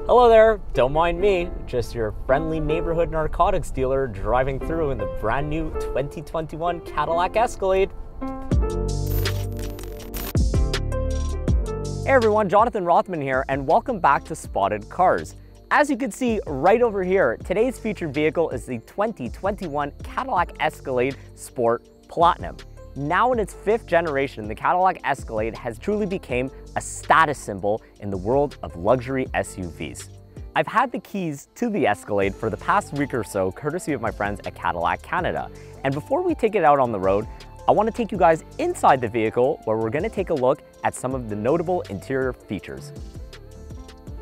Hello there, don't mind me, just your friendly neighborhood narcotics dealer driving through in the brand new 2021 Cadillac Escalade. Hey everyone, Jonathan Rothman here, and welcome back to Spotted Cars. As you can see right over here, today's featured vehicle is the 2021 Cadillac Escalade Sport Platinum. Now in its 5th generation, the Cadillac Escalade has truly become a status symbol in the world of luxury SUVs. I've had the keys to the Escalade for the past week or so, courtesy of my friends at Cadillac Canada. And before we take it out on the road, I want to take you guys inside the vehicle where we're going to take a look at some of the notable interior features.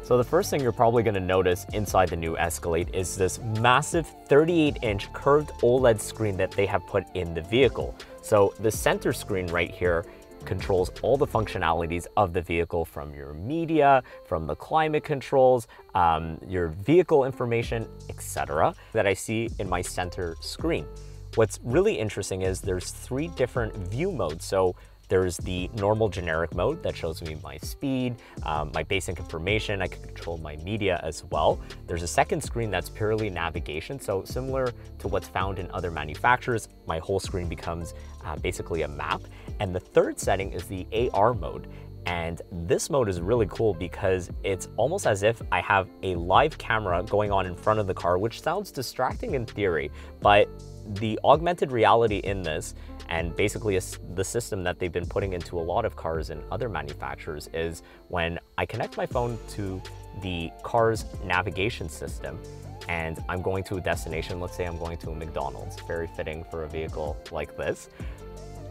So the first thing you're probably going to notice inside the new Escalade is this massive 38-inch curved OLED screen that they have put in the vehicle. So the center screen right here controls all the functionalities of the vehicle, from your media, from the climate controls, your vehicle information, etc. that I see in my center screen. What's really interesting is there's 3 different view modes. So there's the normal generic mode that shows me my speed, my basic information. I can control my media as well. There's a second screen that's purely navigation. So similar to what's found in other manufacturers, my whole screen becomes basically a map. And the third setting is the AR mode. And this mode is really cool because it's almost as if I have a live camera going on in front of the car, which sounds distracting in theory, but the augmented reality in this, and basically the system that they've been putting into a lot of cars and other manufacturers, is when I connect my phone to the car's navigation system and I'm going to a destination, let's say I'm going to a McDonald's, very fitting for a vehicle like this,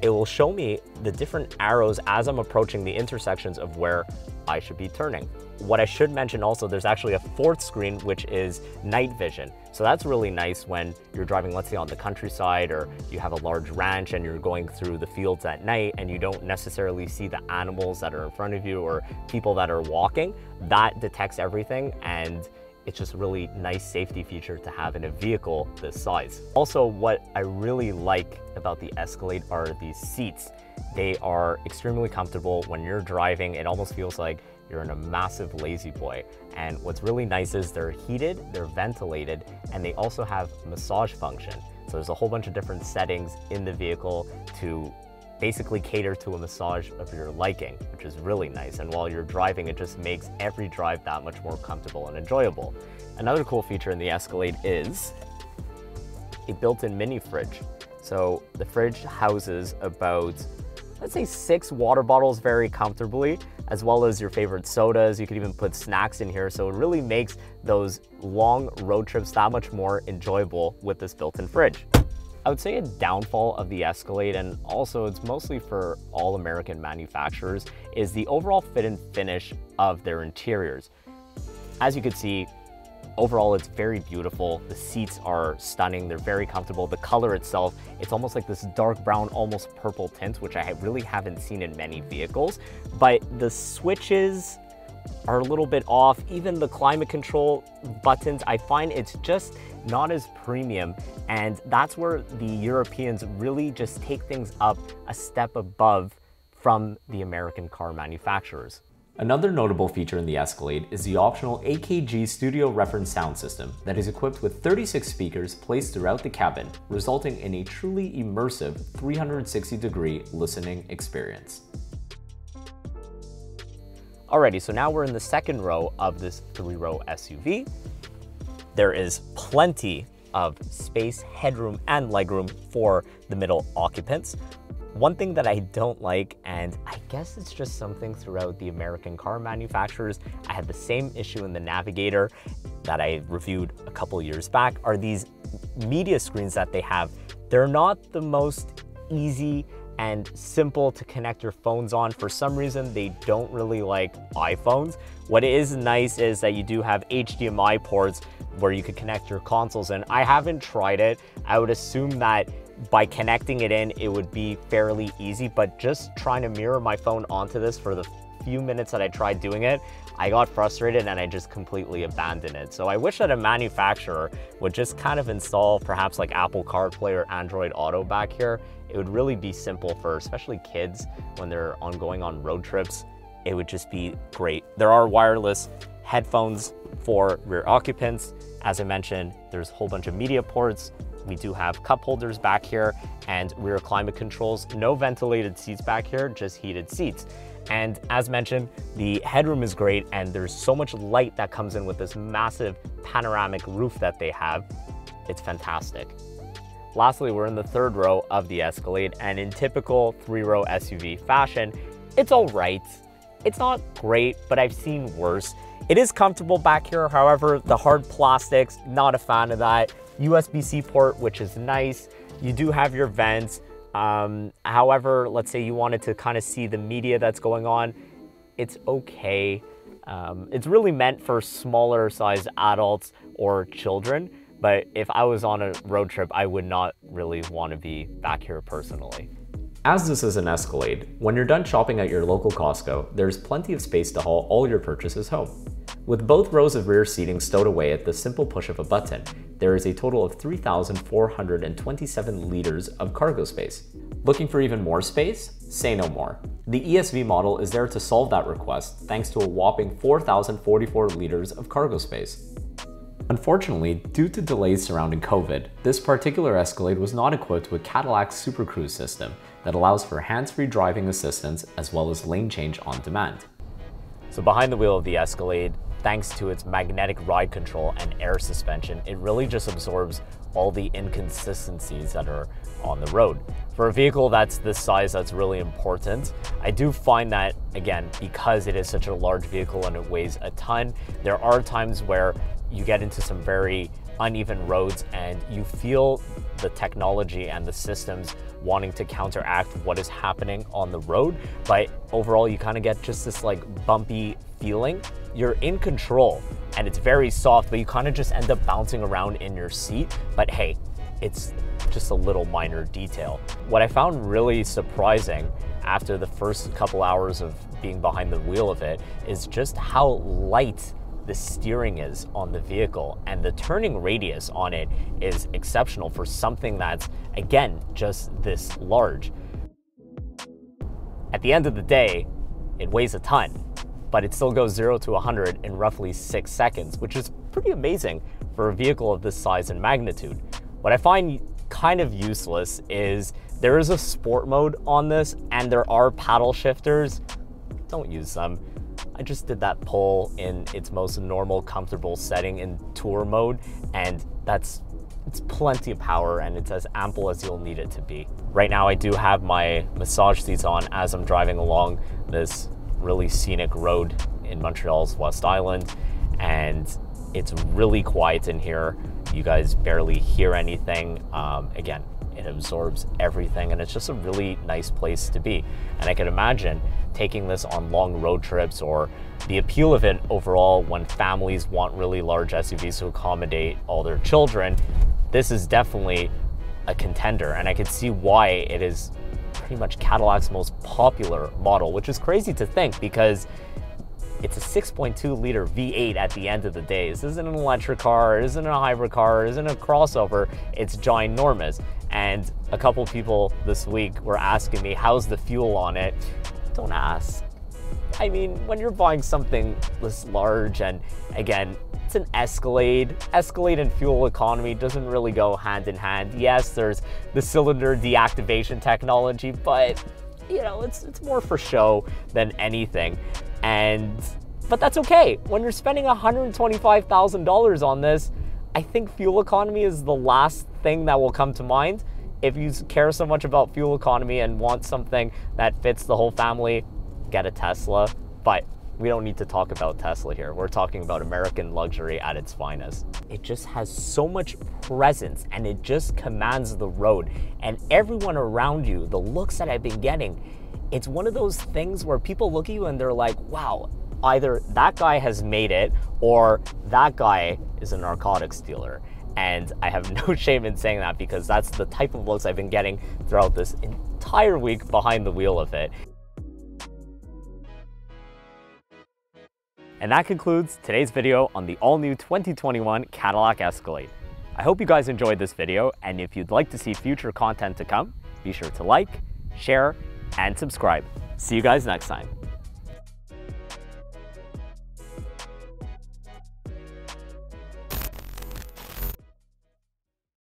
it will show me the different arrows as I'm approaching the intersections of where I should be turning. What I should mention also, there's actually a 4th screen, which is night vision. So that's really nice when you're driving, let's say on the countryside, or you have a large ranch and you're going through the fields at night and you don't necessarily see the animals that are in front of you or people that are walking. That detects everything, and it's just a really nice safety feature to have in a vehicle this size. Also, what I really like about the Escalade are these seats. They are extremely comfortable. When you're driving, it almost feels like you're in a massive lazy boy. And what's really nice is they're heated, they're ventilated, and they also have massage function. So there's a whole bunch of different settings in the vehicle to basically cater to a massage of your liking, which is really nice. And while you're driving, it just makes every drive that much more comfortable and enjoyable. Another cool feature in the Escalade is a built-in mini fridge. So the fridge houses about, let's say, 6 water bottles very comfortably, as well as your favorite sodas. You could even put snacks in here. So it really makes those long road trips that much more enjoyable with this built-in fridge. I would say a downfall of the Escalade, and also it's mostly for all American manufacturers, is the overall fit and finish of their interiors. As you can see, overall it's very beautiful. The seats are stunning, they're very comfortable. The color itself, it's almost like this dark brown, almost purple tint, which I really haven't seen in many vehicles. But the switches are a little bit off. Even the climate control buttons, I find it's just not as premium, and that's where the Europeans really just take things up a step above from the American car manufacturers. Another notable feature in the Escalade is the optional AKG Studio Reference sound system that is equipped with 36 speakers placed throughout the cabin, resulting in a truly immersive 360-degree listening experience. Alrighty, so now we're in the second row of this 3-row SUV. There is plenty of space, headroom, and legroom for the middle occupants. One thing that I don't like, and I guess it's just something throughout the American car manufacturers, I had the same issue in the Navigator that I reviewed a couple years back, are these media screens that they have. They're not the most easy and simple to connect your phones on. For some reason, they don't really like iPhones. What is nice is that you do have HDMI ports where you could connect your consoles in. I haven't tried it. I would assume that by connecting it in, it would be fairly easy, but just trying to mirror my phone onto this for the few minutes that I tried doing it, I got frustrated and I just completely abandoned it. So I wish that a manufacturer would just kind of install perhaps like Apple CarPlay or Android Auto back here. It would really be simple for especially kids when they're going on road trips. It would just be great. There are wireless headphones for rear occupants. As I mentioned, there's a whole bunch of media ports. We do have cup holders back here and rear climate controls. No ventilated seats back here, just heated seats. And as mentioned, the headroom is great and there's so much light that comes in with this massive panoramic roof that they have. It's fantastic. Lastly, we're in the third row of the Escalade, and in typical three-row SUV fashion, it's all right. It's not great, but I've seen worse. It is comfortable back here. However, the hard plastics, not a fan of that. USB-C port, which is nice. You do have your vents. However, let's say you wanted to kind of see the media that's going on, it's okay. It's really meant for smaller sized adults or children. But if I was on a road trip, I would not really want to be back here personally. As this is an Escalade, when you're done shopping at your local Costco, there's plenty of space to haul all your purchases home. With both rows of rear seating stowed away at the simple push of a button, there is a total of 3,427 liters of cargo space. Looking for even more space? Say no more. The ESV model is there to solve that request thanks to a whopping 4,044 liters of cargo space. Unfortunately, due to delays surrounding COVID, this particular Escalade was not equipped with Cadillac's Super Cruise system that allows for hands-free driving assistance as well as lane change on demand. So behind the wheel of the Escalade, thanks to its magnetic ride control and air suspension, it really just absorbs all the inconsistencies that are on the road. For a vehicle that's this size, that's really important. I do find that, again, because it is such a large vehicle and it weighs a ton, there are times where you get into some very uneven roads and you feel the technology and the systems wanting to counteract what is happening on the road. But overall, you kind of get just this like bumpy feeling. You're in control and it's very soft, but you kind of just end up bouncing around in your seat. But hey, it's just a little minor detail. What I found really surprising after the first couple hours of being behind the wheel of it is just how light the steering is on the vehicle, and the turning radius on it is exceptional for something that's, again, just this large. At the end of the day, it weighs a ton, but it still goes 0 to 100 in roughly 6 seconds, which is pretty amazing for a vehicle of this size and magnitude. What I find kind of useless is there is a sport mode on this and there are paddle shifters. Don't use them. I just did that pull in its most normal, comfortable setting in tour mode, and it's plenty of power and it's as ample as you'll need it to be. Right now, I do have my massage seats on as I'm driving along this really scenic road in Montreal's West Island, and it's really quiet in here. You guys barely hear anything. Again, it absorbs everything and it's just a really nice place to be. And I can imagine taking this on long road trips, or the appeal of it overall when families want really large SUVs to accommodate all their children. This is definitely a contender, and I could see why it is pretty much Cadillac's most popular model, which is crazy to think because it's a 6.2 liter V8 at the end of the day. This isn't an electric car, it isn't a hybrid car, it isn't a crossover, it's ginormous. And a couple people this week were asking me, how's the fuel on it? Don't ask. I mean, when you're buying something this large, and again, it's an Escalade. Escalade and fuel economy doesn't really go hand in hand. Yes, there's the cylinder deactivation technology, but you know, it's more for show than anything. But that's okay. When you're spending $125,000 on this, I think fuel economy is the last thing that will come to mind. If you care so much about fuel economy and want something that fits the whole family, get a Tesla. But we don't need to talk about Tesla here. We're talking about American luxury at its finest. It just has so much presence and it just commands the road. And everyone around you, the looks that I've been getting, it's one of those things where people look at you and they're like, wow, either that guy has made it or that guy is a narcotics dealer. And I have no shame in saying that because that's the type of looks I've been getting throughout this entire week behind the wheel of it. And that concludes today's video on the all-new 2021 Cadillac Escalade. I hope you guys enjoyed this video, and if you'd like to see future content to come, be sure to like, share, and subscribe. See you guys next time.